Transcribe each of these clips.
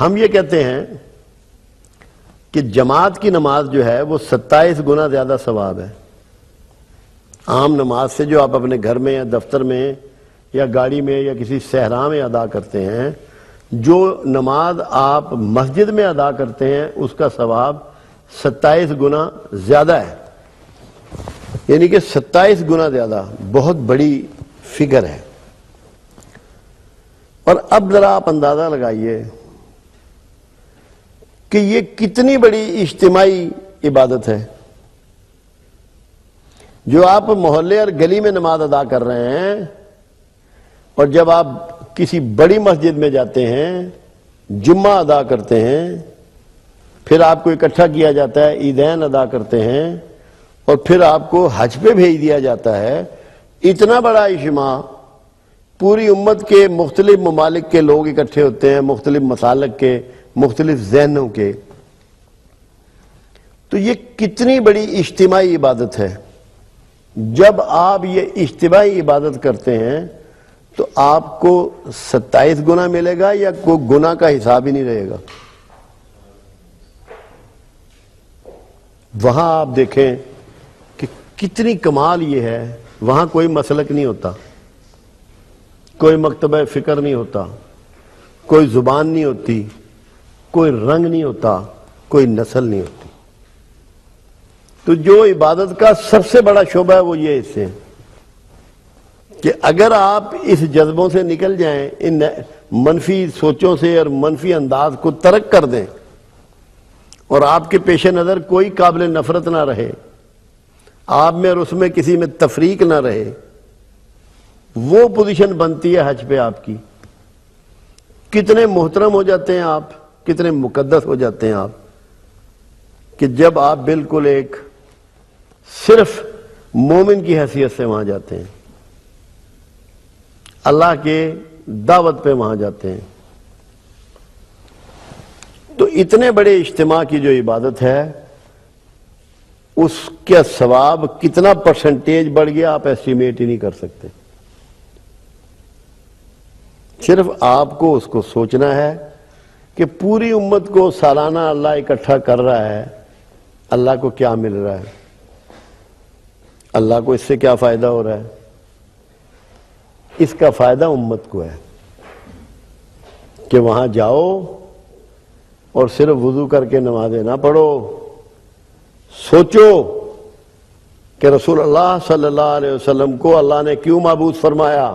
ہم یہ کہتے ہیں کہ جماعت کی نماز جو ہے وہ 27 گنا زیادہ ثواب ہے عام نماز سے، جو آپ اپنے گھر میں یا دفتر میں یا گاڑی میں یا کسی صحرا میں ادا کرتے ہیں۔ جو نماز آپ مسجد میں ادا کرتے ہیں اس کا ثواب 27 گنا زیادہ ہے، یعنی کہ 27 گنا زیادہ، بہت بڑی فگر ہے۔ اور اب ذرا آپ اندازہ لگائیے کہ یہ کتنی بڑی اجتماعی عبادت ہے۔ جو آپ محلے اور گلی میں نماز ادا کر رہے ہیں، اور جب آپ کسی بڑی مسجد میں جاتے ہیں، جمعہ ادا کرتے ہیں، پھر آپ کو اکٹھا کیا جاتا ہے، عیدین ادا کرتے ہیں، اور پھر آپ کو حج پہ بھیج دیا جاتا ہے، اتنا بڑا اجتماع، پوری امت کے مختلف ممالک کے لوگ اکٹھے ہوتے ہیں، مختلف مسالک کے، مختلف ذہنوں کے، تو یہ کتنی بڑی اجتماعی عبادت ہے۔ جب آپ یہ اجتماعی عبادت کرتے ہیں تو آپ کو 27 گنا ملے گا یا کوئی گنا کا حساب ہی نہیں رہے گا۔ وہاں آپ دیکھیں کہ کتنی کمال یہ ہے، وہاں کوئی مسلک نہیں ہوتا، کوئی مکتبہ فکر نہیں ہوتا، کوئی زبان نہیں ہوتی، کوئی رنگ نہیں ہوتا، کوئی نسل نہیں ہوتی۔ تو جو عبادت کا سب سے بڑا شعبہ ہے وہ یہ اس سے کہ اگر آپ اس جذبوں سے نکل جائیں، ان منفی سوچوں سے اور منفی انداز کو ترک کر دیں، اور آپ کے پیش نظر کوئی قابل نفرت نہ رہے، آپ میں اور اس میں کسی میں تفریق نہ رہے، وہ پوزیشن بنتی ہے حج پہ آپ کی۔ کتنے محترم ہو جاتے ہیں آپ، کتنے مقدس ہو جاتے ہیں آپ، کہ جب آپ بالکل ایک صرف مومن کی حیثیت سے وہاں جاتے ہیں، اللہ کے دعوت پہ وہاں جاتے ہیں۔ تو اتنے بڑے اجتماع کی جو عبادت ہے، اس کا ثواب کتنا پرسنٹیج بڑھ گیا آپ ایسٹیمیٹ ہی نہیں کر سکتے۔ صرف آپ کو اس کو سوچنا ہے کہ پوری امت کو سالانہ اللہ اکٹھا کر رہا ہے، اللہ کو کیا مل رہا ہے، اللہ کو اس سے کیا فائدہ ہو رہا ہے۔ اس کا فائدہ امت کو ہے کہ وہاں جاؤ اور صرف وضو کر کے نمازیں نہ پڑھو، سوچو کہ رسول اللہ صلی اللہ علیہ وسلم کو اللہ نے کیوں مبعوث فرمایا،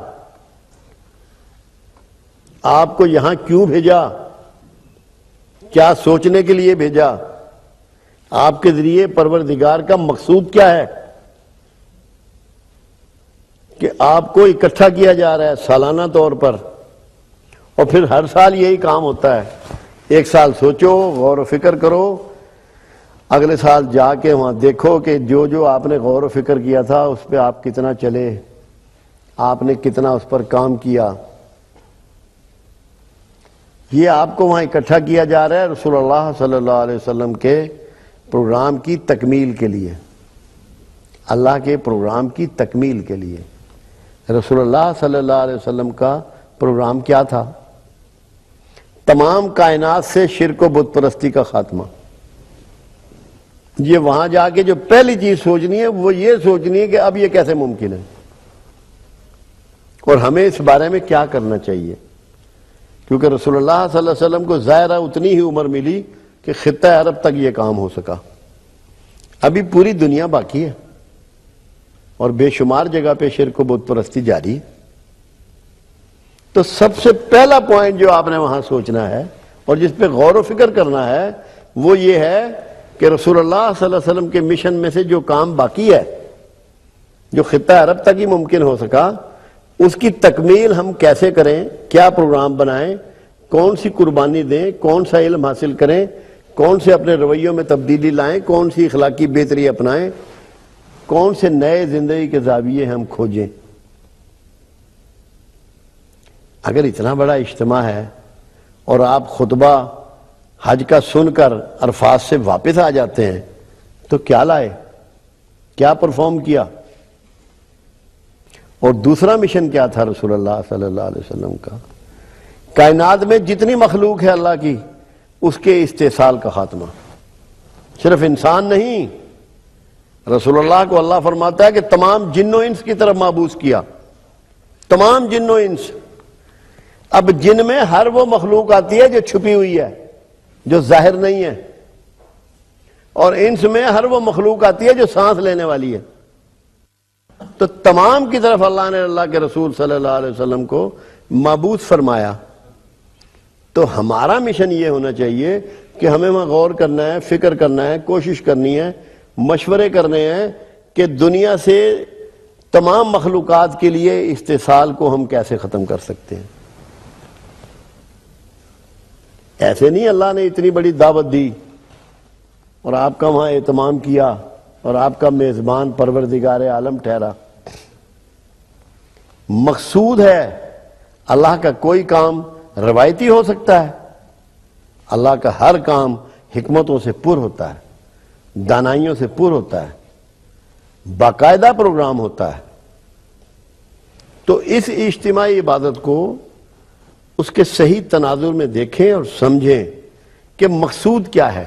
آپ کو یہاں کیوں بھیجا، کیا سوچنے کے لیے بھیجا، آپ کے ذریعے پروردگار کا مقصود کیا ہے، کہ آپ کو اکٹھا کیا جا رہا ہے سالانہ طور پر، اور پھر ہر سال یہی کام ہوتا ہے۔ ایک سال سوچو، غور و فکر کرو، اگلے سال جا کے وہاں دیکھو کہ جو آپ نے غور و فکر کیا تھا اس پہ آپ کتنا چلے، آپ نے کتنا اس پر کام کیا۔ یہ آپ کو وہاں اکٹھا کیا جا رہا ہے رسول اللہ صلی اللہ علیہ وسلم کے پروگرام کی تکمیل کے لیے، اللہ کے پروگرام کی تکمیل کے لیے۔ رسول اللہ صلی اللہ علیہ وسلم کا پروگرام کیا تھا؟ تمام کائنات سے شرک و بت پرستی کا خاتمہ۔ یہ وہاں جا کے جو پہلی چیز سوچنی ہے وہ یہ سوچنی ہے کہ اب یہ کیسے ممکن ہے، اور ہمیں اس بارے میں کیا کرنا چاہیے، کیونکہ رسول اللہ صلی اللہ علیہ وسلم کو ظاہرہ اتنی ہی عمر ملی کہ خطہ عرب تک یہ کام ہو سکا، ابھی پوری دنیا باقی ہے اور بے شمار جگہ پہ شرک و بت پرستی جاری ہے۔ تو سب سے پہلا پوائنٹ جو آپ نے وہاں سوچنا ہے اور جس پہ غور و فکر کرنا ہے وہ یہ ہے کہ رسول اللہ صلی اللہ علیہ وسلم کے مشن میں سے جو کام باقی ہے، جو خطہ عرب تک ہی ممکن ہو سکا، اس کی تکمیل ہم کیسے کریں، کیا پروگرام بنائیں، کون سی قربانی دیں، کون سا علم حاصل کریں، کون سے اپنے رویوں میں تبدیلی لائیں، کون سی اخلاقی بہتری اپنائیں، کون سے نئے زندگی کے زاویے ہم کھوجیں۔ اگر اتنا بڑا اجتماع ہے اور آپ خطبہ حج کا سن کر عرفات سے واپس آ جاتے ہیں تو کیا لائے، کیا پرفارم کیا؟ اور دوسرا مشن کیا تھا رسول اللہ صلی اللہ علیہ وسلم کا؟ کائنات میں جتنی مخلوق ہے اللہ کی اس کے استحصال کا خاتمہ. صرف انسان نہیں، رسول اللہ کو اللہ فرماتا ہے کہ تمام جن و انس کی طرف مابوس کیا، تمام جن و انس. اب جن میں ہر وہ مخلوق آتی ہے جو چھپی ہوئی ہے، جو ظاہر نہیں ہے، اور انس میں ہر وہ مخلوق آتی ہے جو سانس لینے والی ہے. تو تمام کی طرف اللہ نے اللہ کے رسول صلی اللہ علیہ وسلم کو مابعوث فرمایا. تو ہمارا مشن یہ ہونا چاہیے کہ ہمیں وہاں غور کرنا ہے، فکر کرنا ہے، کوشش کرنی ہے، مشورے کرنے ہیں کہ دنیا سے تمام مخلوقات کے لیے استحصال کو ہم کیسے ختم کر سکتے ہیں. ایسے نہیں اللہ نے اتنی بڑی دعوت دی اور آپ کا وہاں اہتمام کیا اور آپ کا میزبان پروردگار عالم ٹھہرا. مقصود ہے اللہ کا کوئی کام روایتی ہو سکتا ہے، اللہ کا ہر کام حکمتوں سے پر ہوتا ہے، دانائیوں سے پر ہوتا ہے، باقاعدہ پروگرام ہوتا ہے. تو اس اجتماعی عبادت کو اس کے صحیح تناظر میں دیکھیں اور سمجھیں کہ مقصود کیا ہے.